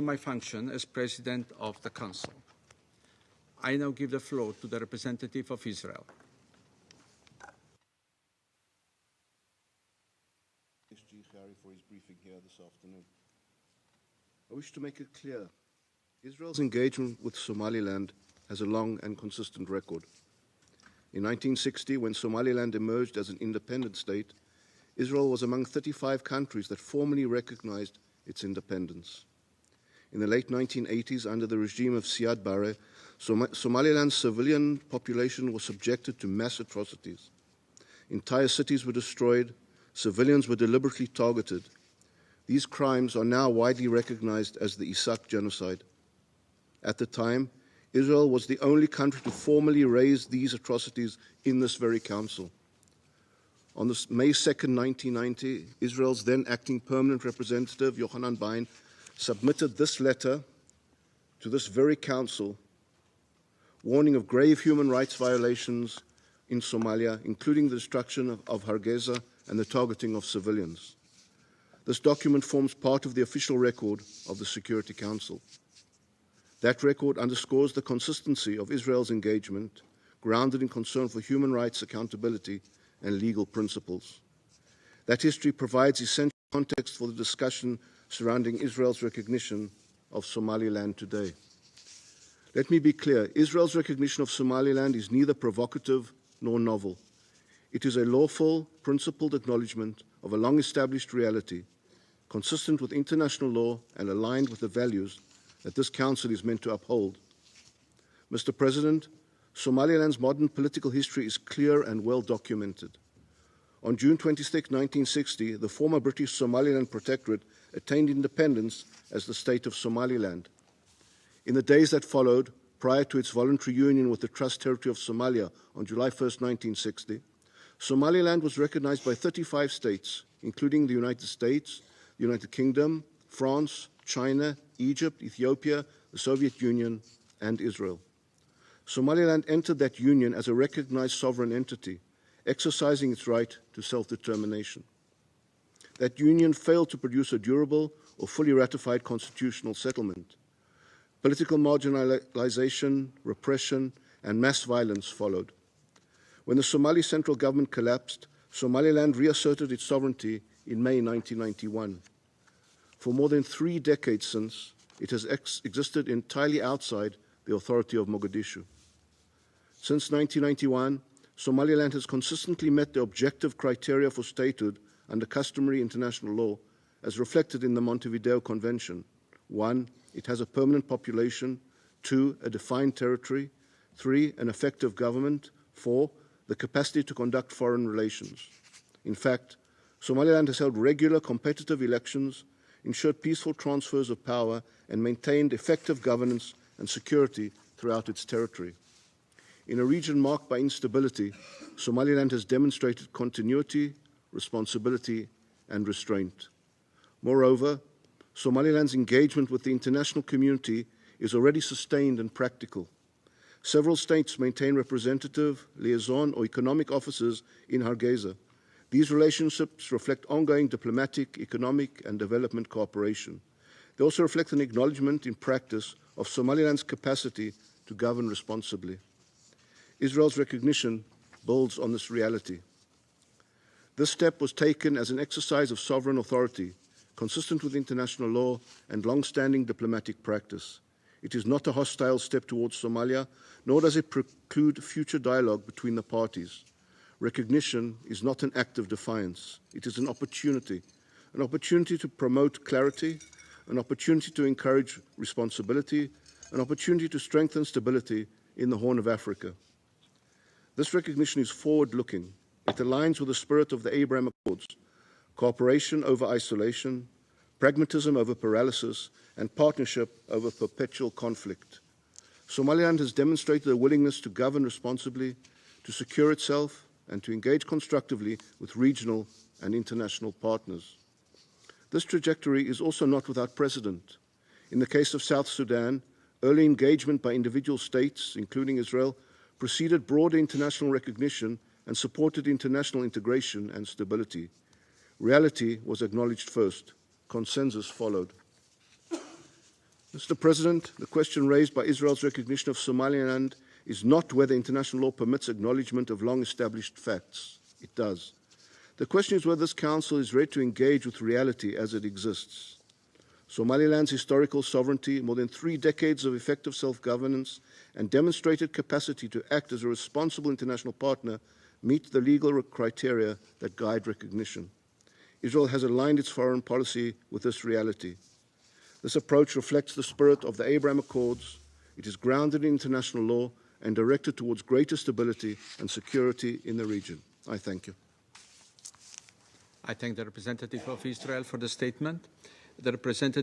my function as President of the Council. I now give the floor to the representative of Israel. For his briefing here this afternoon. I wish to make it clear, Israel's engagement with Somaliland has a long and consistent record. In 1960, when Somaliland emerged as an independent state, Israel was among 35 countries that formally recognized its independence. In the late 1980s, under the regime of Siad Barre, Somaliland's civilian population was subjected to mass atrocities. Entire cities were destroyed, civilians were deliberately targeted. These crimes are now widely recognized as the Isaaq genocide. At the time, Israel was the only country to formally raise these atrocities in this very council. On May 2nd, 1990, Israel's then acting permanent representative, Yochanan Bain, submitted this letter to this very council, warning of grave human rights violations in Somalia, including the destruction of Hargeisa and the targeting of civilians. This document forms part of the official record of the Security Council. That record underscores the consistency of Israel's engagement, grounded in concern for human rights, accountability, and legal principles. That history provides essential context for the discussion surrounding Israel's recognition of Somaliland today. Let me be clear, Israel's recognition of Somaliland is neither provocative nor novel. It is a lawful, principled acknowledgement of a long-established reality, consistent with international law and aligned with the values that this Council is meant to uphold. Mr. President, Somaliland's modern political history is clear and well documented. On June 26, 1960, the former British Somaliland Protectorate attained independence as the State of Somaliland. In the days that followed, prior to its voluntary union with the Trust Territory of Somalia on July 1, 1960, Somaliland was recognized by 35 states, including the United States, the United Kingdom, France, China, Egypt, Ethiopia, the Soviet Union, and Israel. Somaliland entered that union as a recognized sovereign entity, exercising its right to self-determination. That union failed to produce a durable or fully ratified constitutional settlement. Political marginalization, repression, and mass violence followed. When the Somali central government collapsed, Somaliland reasserted its sovereignty in May 1991. For more than 3 decades since, it has existed entirely outside the authority of Mogadishu. Since 1991, Somaliland has consistently met the objective criteria for statehood under customary international law, as reflected in the Montevideo Convention. 1, it has a permanent population. 2, a defined territory. 3, an effective government. 4, the capacity to conduct foreign relations. In fact, Somaliland has held regular competitive elections, ensured peaceful transfers of power, and maintained effective governance and security throughout its territory. In a region marked by instability, Somaliland has demonstrated continuity, responsibility, and restraint. Moreover, Somaliland's engagement with the international community is already sustained and practical. Several states maintain representative, liaison, or economic offices in Hargeisa. These relationships reflect ongoing diplomatic, economic, and development cooperation. They also reflect an acknowledgement in practice of Somaliland's capacity to govern responsibly. Israel's recognition builds on this reality. This step was taken as an exercise of sovereign authority, consistent with international law and long-standing diplomatic practice. It is not a hostile step towards Somalia, nor does it preclude future dialogue between the parties. Recognition is not an act of defiance. It is an opportunity to promote clarity, an opportunity to encourage responsibility, an opportunity to strengthen stability in the Horn of Africa. This recognition is forward-looking. It aligns with the spirit of the Abraham Accords: cooperation over isolation, pragmatism over paralysis, and partnership over perpetual conflict. Somaliland has demonstrated a willingness to govern responsibly, to secure itself, and to engage constructively with regional and international partners. This trajectory is also not without precedent. In the case of South Sudan, early engagement by individual states, including Israel, preceded broader international recognition and supported international integration and stability. Reality was acknowledged first. Consensus followed. Mr. President, the question raised by Israel's recognition of Somaliland is not whether international law permits acknowledgement of long-established facts. It does. The question is whether this Council is ready to engage with reality as it exists. Somaliland's historical sovereignty, more than 3 decades of effective self-governance, and demonstrated capacity to act as a responsible international partner meet the legal criteria that guide recognition. Israel has aligned its foreign policy with this reality. This approach reflects the spirit of the Abraham Accords. It is grounded in international law and directed towards greater stability and security in the region. I thank you. I thank the representative of Israel for the statement. The representative